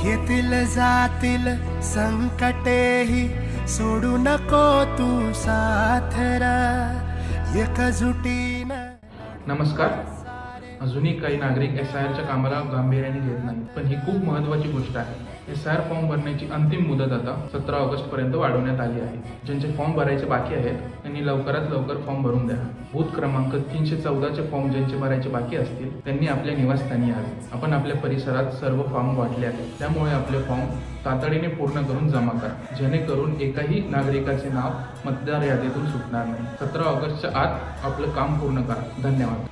येतील जातील संकटेही सोडू नको तू साथरा एकजुटीनं. नमस्कार. अजूनही काही नागरिक SIRच्या कामाला गांभीर्याने घेत नाहीत, पण ही खूप महत्त्वाची गोष्ट आहे. SIR फॉर्म भरण्याची अंतिम मुदत आता 17 ऑगस्टपर्यंत वाढवण्यात आली आहे. ज्यांचे फॉर्म भरायचे बाकी आहेत त्यांनी लवकरात लवकर फॉर्म भरून द्या. बूथ क्रमांक 314चे फॉर्म ज्यांचे भरायचे बाकी असतील त्यांनी आपल्या निवासस्थानी यावे. आपण आपल्या परिसरात सर्व फॉर्म वाटले आहेत, त्यामुळे आपले फॉर्म तातडीने पूर्ण करून जमा करा, जेणेकरून एकाही नागरिकाचे नाव मतदार यादीतून सुटणार नाही. 17 ऑगस्टच्या आत आपलं काम पूर्ण करा. धन्यवाद.